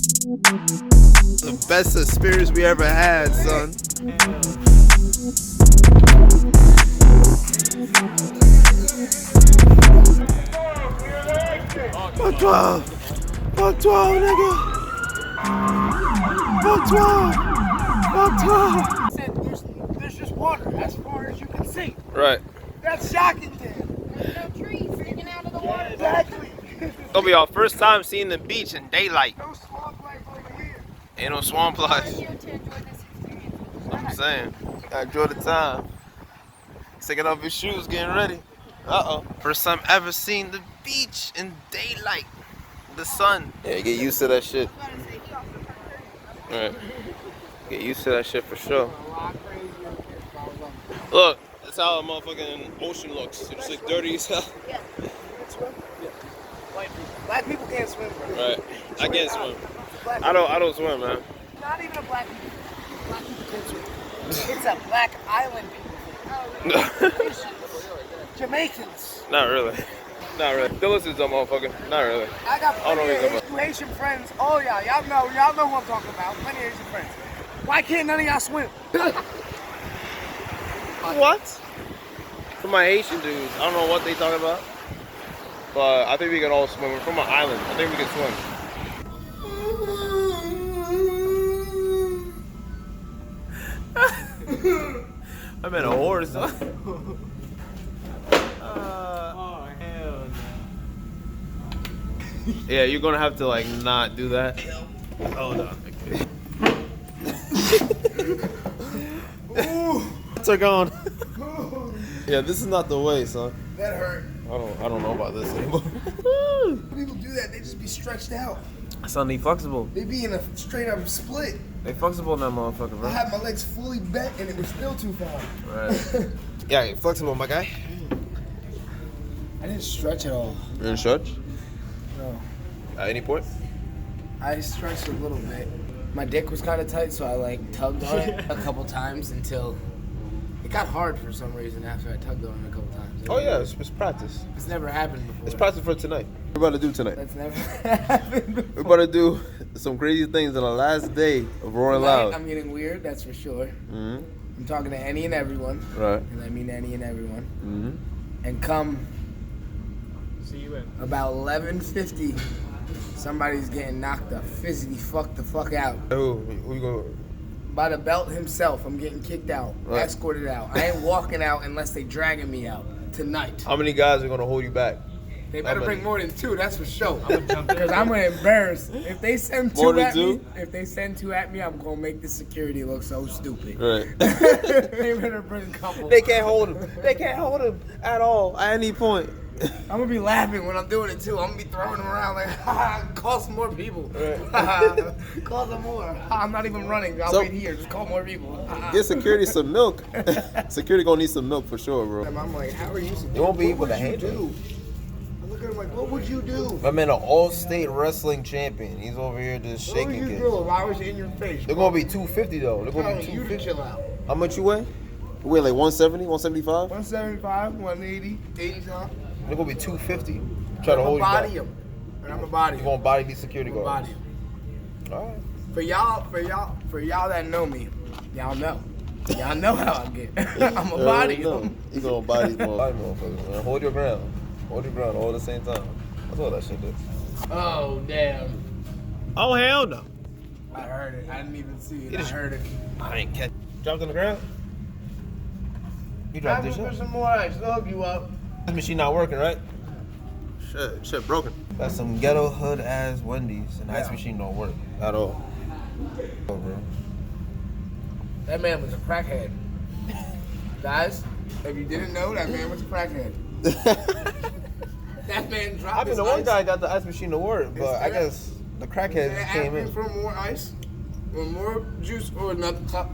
The best experience we ever had, son. Fuck 12. Fuck 12, nigga. Fuck 12. Fuck 12. There's just water as far as you can see. Right. That's shocking, Dan. There's no trees sticking out of the water. Exactly. It'll be our first time seeing the beach in daylight. No swamp life over here. Ain't no swamp life. Here to enjoy this experience. I'm saying. I enjoy the time. Taking off his shoes, getting ready. Uh-oh. First time ever seen the beach in daylight. The sun. Yeah, get used to that shit. Alright. Get used to that shit for sure. Look, that's how a motherfucking ocean looks. It's just like dirty as hell. Yeah. Black people can't swim, bro. Right. I can't swim. I don't swim, man. Not even a black people. Black people can't swim. It's a black island people. Jamaicans. Not really. Not really. Still listen to that motherfucker. Not really. I got I don't know plenty what of Haitian friends. Oh yeah, y'all know who I'm talking about. Plenty of Haitian friends. Why can't none of y'all swim? What? For my Haitian dudes, I don't know what they talking about. But I think we can all swim. We're from an island. I think we can swim. I'm in a horse. Oh, hell no. Yeah, you're gonna have to like not do that. Oh no. They're gone. Yeah, this is not the way, son. That hurt. I don't know about this anymore. People do that. They just be stretched out. Son, they flexible. They be in a straight up split. They flexible in that motherfucker, bro. I had my legs fully bent and it was still too far. Right. Yeah, you're flexible, my guy. I didn't stretch at all. You didn't stretch? No. At any point? I stretched a little bit. My dick was kind of tight, so I like tugged on it a couple times until it got hard for some reason after I tugged on it a couple times. Oh yeah, it's practice. It's never happened before. It's practice for tonight. What we're about to do tonight? That's never happened before. We're about to do some crazy things on the last day of Roaring Loud. I'm getting weird, that's for sure. Mm-hmm. I'm talking to any and everyone. Right. And I mean any and everyone. Mm-hmm. And come See you in. about 11:50, somebody's getting knocked the fuck out. Who you going? By the belt himself, I'm getting kicked out, Right. escorted out. I ain't walking out unless they dragging me out tonight. How many guys are gonna hold you back? They better many? bring more than two, that's for sure. I'm gonna jump in. Because I'm gonna embarrass. If they send More two than at two? me, I'm gonna make the security look so stupid. Right. They better bring a couple. They can't hold him. They can't hold him at all at any point. I'm gonna be laughing when I'm doing it too. I'm gonna be throwing them around like, call some more people. Right. Call some more. I'm not even running. I'll So- wait here. Just call more people. Get security some milk. Security gonna need some milk for sure, bro. And I'm like, how are you? You won't be able what to would you handle do? I look at him like, what would you do? My man, an all-state wrestling champion. He's over here just What would shaking you kids. do if I was in your face? They're gonna be 250 though. They're gonna Telling be you to 250. chill out. How much you weigh? You weigh like 170, 175? 175, 180, 80 something. They're gonna be 250. Try to I'm hold a body you back. him. And I'm a body You him. gonna body these security I'm a guards? body him. All right. For y'all that know me, y'all know. Y'all know how I get. I'm a body him. You gonna body these motherfuckers, man. Hold your ground. Hold your ground all at the same time. That's all that shit is. Oh damn. Oh hell no. I heard it. I didn't even see it. It I is- heard it. I ain't catch. Dropped on the ground. You dropped this For shit. some more ice. They'll hook you up. This machine not working, right? Shit broken. Got some ghetto hood ass Wendy's, and the ice machine don't work at all. Oh, bro. That man was a crackhead. Guys, if you didn't know, that man was a crackhead. That man dropped I mean, his the one ice. guy got the ice machine to work, but I Instead- guess the crackheads Instead of came asking in. for more ice, or more juice, or another cup,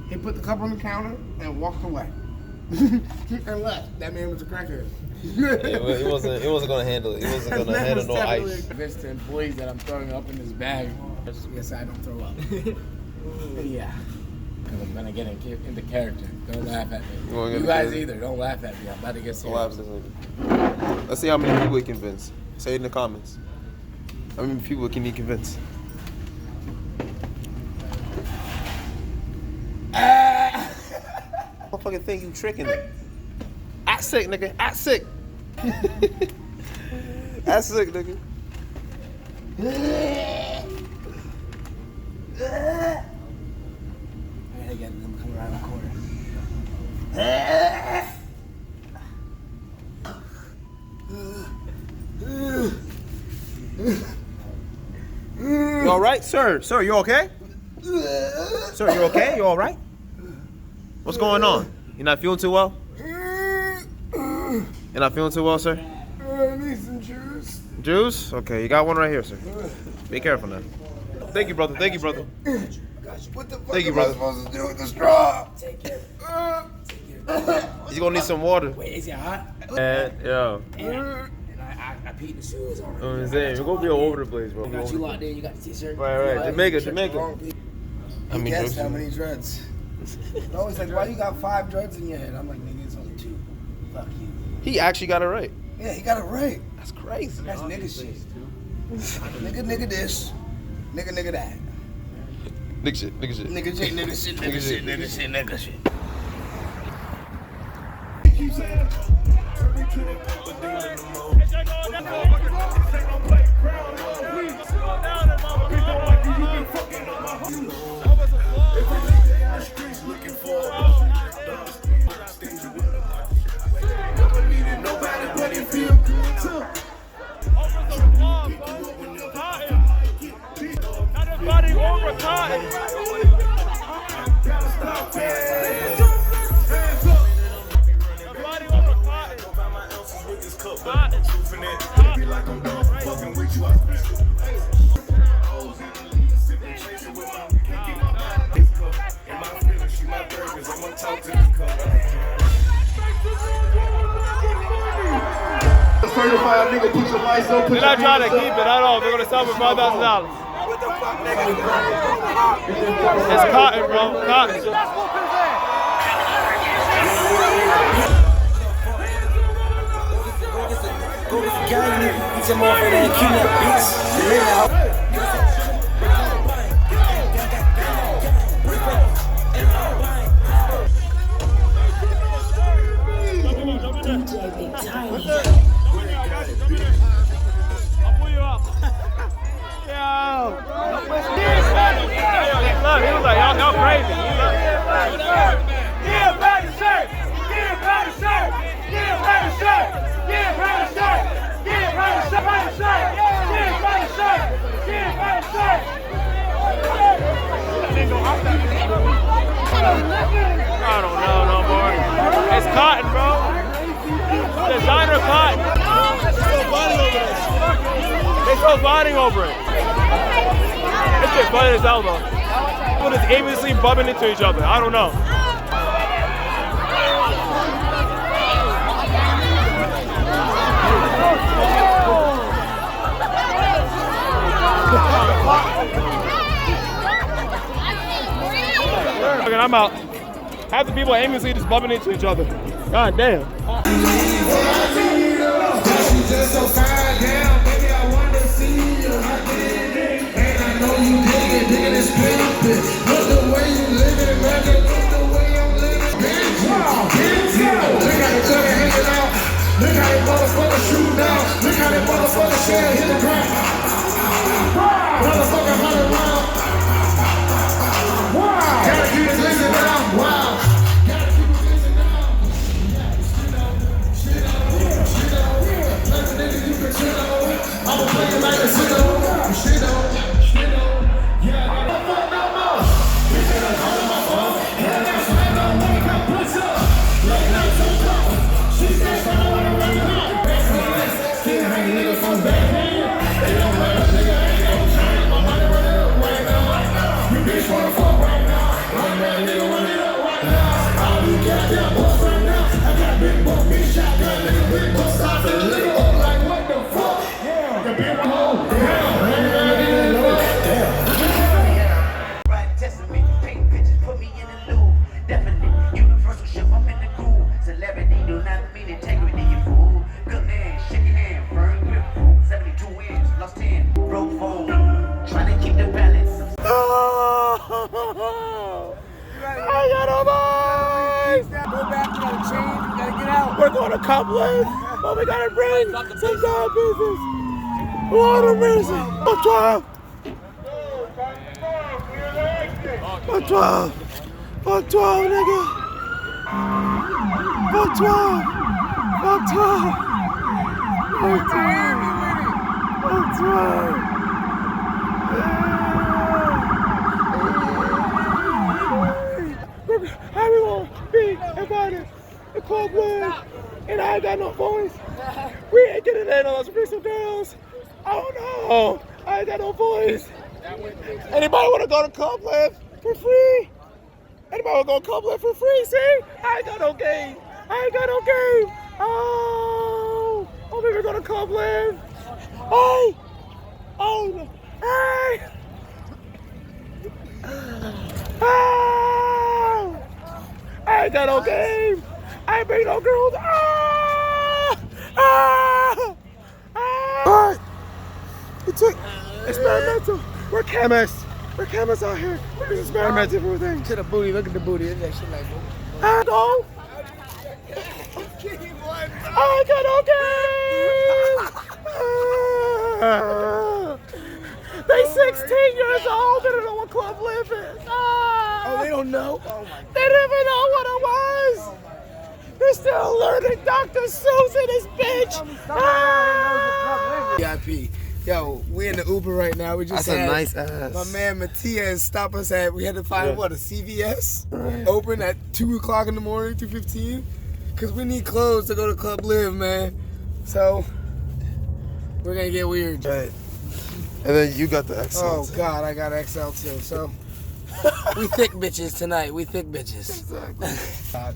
he put the cup on the counter and walked away. And left. That man was a crackhead. He wasn't gonna handle it. He wasn't gonna handle no ice. Convinced the employees that I'm throwing up in this bag. Yes, I don't throw up. Yeah. Because I'm gonna get into character. Don't laugh at me. You wanna get You into guys character? either. Don't laugh at me. I'm about to get What serious. happens? Let's see how many people he convinced. Say it in the comments. How many people can he convince? motherfucking think you tricking them. Act sick, nigga. Act sick. Act sick, nigga. I got them coming around the corner. You all right, sir? Sir, you okay? Sir, you okay? You all right? What's going on? You not feeling too well? You're not feeling too well, sir? I need some juice. Juice? Okay, you got one right here, sir. Be careful now. Thank you, brother. Thank you, brother. What the fuck Thank you, am I brother. supposed to do with the straw? Take care. You gonna need some water. Wait, is it hot? Yo. And I peed in the shoes already. I'm saying, we're gonna be all over the place, bro. I got you locked in. You got the t-shirt. Right. Jamaica. I mean, guess how many dreads? They're always like, why you got 5 dreads in your head? I'm like, nigga, it's only 2. Fuck you. He actually got it right. Yeah, he got it right. That's crazy. That's nigga shit. Nigga this. Nigga that. Nigga shit. Nigga shit. Everybody over cotton. Everybody over cotton. Certified nigga, put your lights on. They're not trying to keep it at all. They're gonna sell for $5,000. It's cotton, bro. Cotton. I'll pull you up. Yo. Look, he was like, y'all crazy. Give back the shirt. Give back the shirt. Give back the shirt. Give back the shirt. Give back the shirt. Give back the shirt. Give back the shirt. I don't know no more. It's cotton, bro. Designer cotton. They throw bonding over it. This shit funny as hell though. People just aimlessly bumping into each other. I don't know. Okay, I'm out. Half the people aimlessly just bumping into each other. God damn. Just so far down, baby, I want to see you again. And I know you digging this bitch. Look the way you living, nigga. Look the way I'm living, bitch. Look how they club hanging out. Look how they motherfucker shooting out. Look how they motherfucker shit hit the ground. Motherfucker 100 round. Wow. Gotta keep it listen now. Wow. I'ma play it like a shit on. Yeah, I don't fuck no more. Bitch, I don't call my phone. Hell, that's why I don't wanna come push up. Like not so close. She said, I don't wanna run out. Still hanging nigga from back. They don't going to Cup Live, but we gotta bring some dog business. Lord of mercy. 12. 12. 12, nigga. 12. 12. 12. Everyone be invited to Club Live, and I ain't got no voice. We ain't getting in unless we bring some girls. Oh no, I ain't got no voice. Anybody want to go to Club Live for free? Anybody want to go to Club Live for free? See, I ain't got no game. I ain't got no game. Oh, maybe go to Club Live. Hey, oh no, hey. Oh! I ain't got no game. I ain't bring no girls. Ah! Ah! Ah! It's experimental. We're chemists. We're chemists out here. We're just experimenting for things. To the booty, look at the booty. It's that shit like I know. I ain't got no game. They 16 years old. They don't know what Club Live is. Oh, they don't know? Oh my God. They didn't even know what it was. They're still learning Dr. Seuss and his bitch. VIP. Yo, we in the Uber right now. We just That's had a nice ass. my man Matias stop us at. We had to find what, a CVS open at 2 o'clock in the morning, 2:15, because we need clothes to go to Club Live, man. So we're gonna get weird. Right. And then you got the XL. Oh God, I got XL too. So we thick bitches tonight. We thick bitches. Exactly.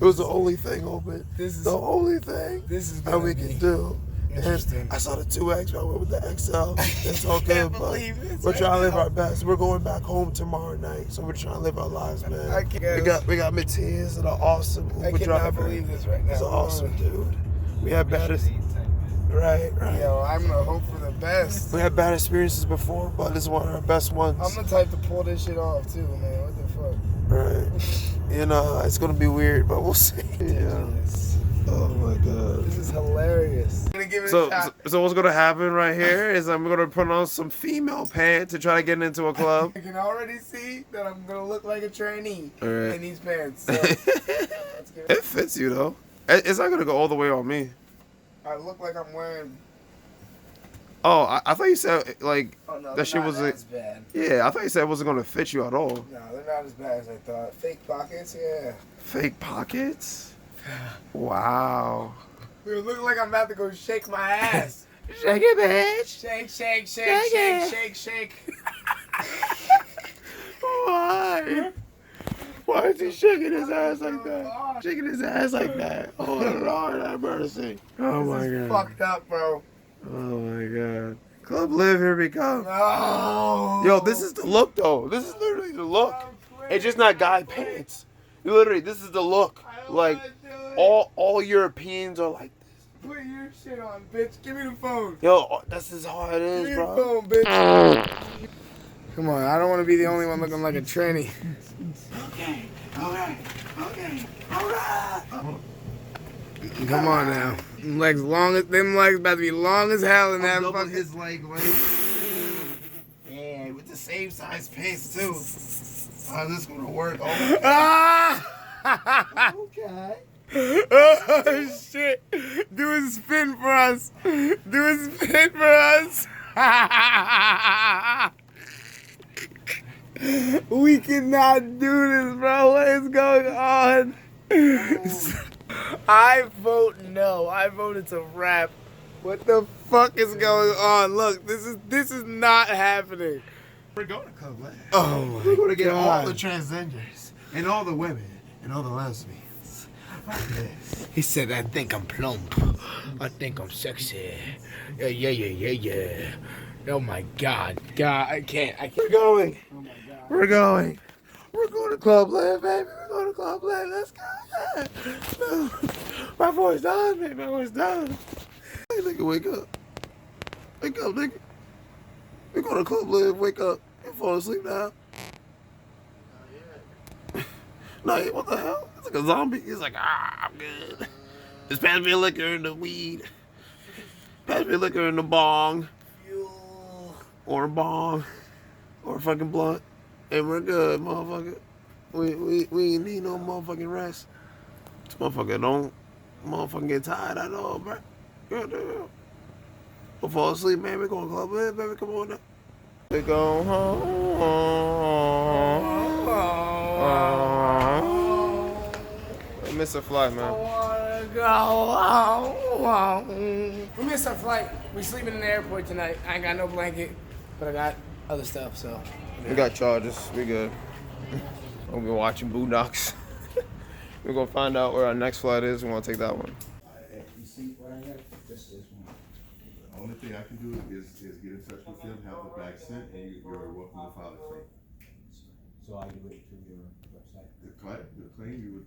It was the only thing open. This is the only thing This is that we can do. Interesting. And I saw the 2X, but I went with the XL. It's all good, but believe this we're trying to live XL. our best. We're going back home tomorrow night, so we're trying to live our lives, man. I can't- We got Matthias and an awesome I Uber cannot driver. believe this right now. He's an awesome dude. We had bad right. Yo, I'm gonna hope for the best. We had bad experiences before, but this is one of our best ones. I'm the type to pull this shit off too, man. What the fuck? Right. You know, it's gonna be weird, but we'll see. Yeah. Oh my God. This is hilarious. I'm gonna give it a So shot. what's gonna happen right here is I'm gonna put on some female pants to try to get into a club. I can already see that I'm gonna look like a trainee All right. in these pants. So let's give it. It fits you though. It's not gonna go all the way on me. I look like I'm wearing. Oh, I thought you said like Oh no, that shit not wasn't. as bad. Yeah, I thought you said it wasn't gonna fit you at all. No, they're not as bad as I thought. Fake pockets, yeah. Fake pockets. Wow. It look like I'm about to go shake my ass. Shake it, bitch. Shake, shake, shake, Shake shake, it. shake, shake. Why? Why is he shaking his ass like that? Shaking his ass like that. Oh Lord have mercy. Oh my This is God. fucked up, bro. Oh my God. Club Live, here we come. No. Yo, this is the look though. This is literally the look. It's just not guy pants. Literally, this is the look. Like all Europeans are like this. Put your shit on, bitch. Give me the phone. Yo, this is how it Give is, me the bro. phone, bitch. Come on, I don't want to be the only one looking like a tranny. Okay. Come on now. Them legs about to be long as hell in that fucking. his leg length. Yeah, with the same size pants too. How's this gonna work? Oh, Ah! okay. Oh shit! Do a spin for us. Do a spin for us. We cannot do this, bro. What is going on? I vote no. I vote it's a wrap. What the fuck is going on? Look, this is not happening. We're going to Club Live. Oh my We're gonna get all God. the transgenders and all the women and all the lesbians. Like this. He said, I think I'm plump. I think I'm sexy. Yeah. Oh my God. God, I can't. We're going. Oh my God. We're going. We're going to Club Live, baby. We're going to Club Live. Let's go. Yeah. No. My voice done, baby. My voice done. Hey, nigga, wake up. Wake up, nigga. We're going to Club Live. Wake up. You fall asleep now. No, what the hell? It's like a zombie. He's like, I'm good. Just pass me a liquor and the weed. Pass me a liquor and the bong. Or a bong. Or a fucking blunt. And we're good, motherfucker. We ain't need no motherfucking rest. This motherfucker don't motherfucking get tired at all, bro. Goddamn. Don't fall asleep, man. We're going to club with, baby. Come on now. We go home. I miss a flight, man. We missed our flight. We sleeping in the airport tonight. I ain't got no blanket, but I got other stuff, so. We got charges. We good. We'll be watching Boondocks. We're going to find out where our next flight is. We're going to take that one. The only thing I can do is get in touch with them, have the bag sent, and you're welcome to file a claim. So I give it to your website. The claim you would.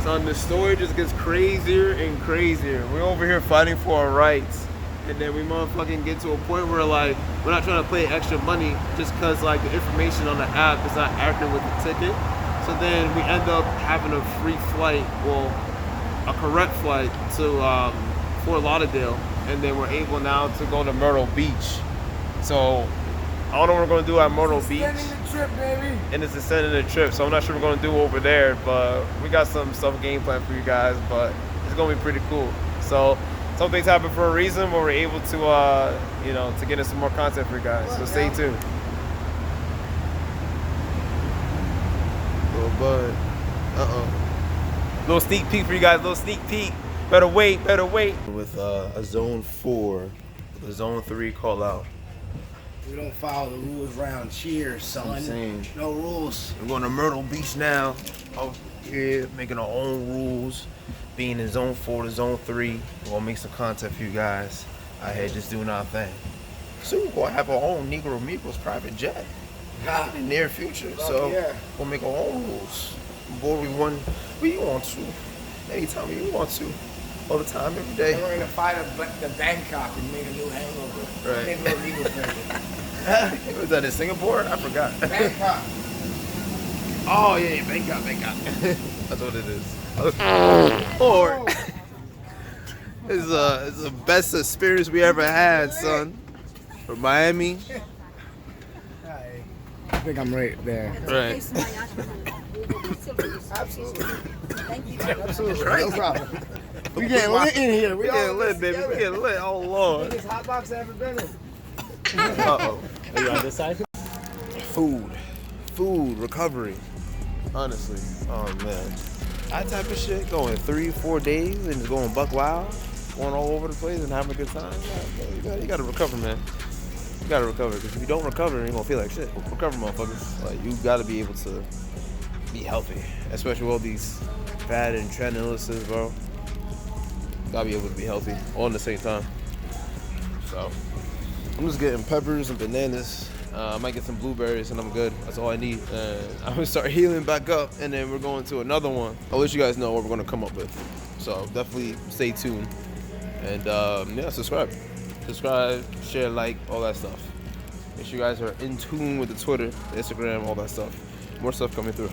Son, the story just gets crazier and crazier. We're over here fighting for our rights, and then we motherfucking get to a point where like we're not trying to pay extra money just because like the information on the app is not accurate with the ticket. So then we end up having a free flight, well, a correct flight to Fort Lauderdale, and then we're able now to go to Myrtle Beach. So I don't know what we're going to do at Myrtle Beach. Extending the trip, baby. And it's extending the trip, so I'm not sure what we're going to do over there, but we got some stuff game plan for you guys, but it's going to be pretty cool. So some things happen for a reason, but we're able to, you know, to get in some more content for you guys. So stay tuned. Little bud. Little sneak peek for you guys. Little sneak peek. Better wait. Better wait. With a zone 4, the zone 3 call out. We don't follow the rules round. Cheers, son. I'm saying. No rules. We're going to Myrtle Beach now. Out here making our own rules. Being in zone 4 to zone 3. We're gonna make some content for you guys. Out here just doing our thing. Soon we're gonna have our own Negro Amigos private jet. In the near future. So yeah. we'll make our own rules. Boy, we want to. Anytime we want to. All the time, every day. And we're gonna fly to Bangkok and make a new hangover. Right. Make a little legal version. Was that in Singapore? I forgot. Bangkok. Oh yeah, Bangkok. That's what it is. Or it's the best experience we ever had, son. From Miami. I think I'm right there. Right. Absolutely. Thank you. Absolutely. No problem. We getting lit in here. We getting lit, baby. We getting lit. Oh Lord. Biggest hot box I ever been in. Uh-oh. Are you on this side? Food, recovery. Honestly. Oh man. That type of shit, going 3-4 days and just going buck wild, going all over the place and having a good time. You gotta recover, man. You gotta recover, because if you don't recover, you ain't gonna feel like shit. Recover, motherfuckers. Like, you gotta be able to be healthy, especially with all these bad and trend illnesses, bro. You gotta be able to be healthy all at the same time. So, I'm just getting peppers and bananas. I might get some blueberries and I'm good. That's all I need. I'm gonna start healing back up, and then we're going to another one. I'll let you guys know what we're gonna come up with. So definitely stay tuned. And yeah, subscribe, share, like, all that stuff. Make sure you guys are in tune with the Twitter, the Instagram, all that stuff. More stuff coming through.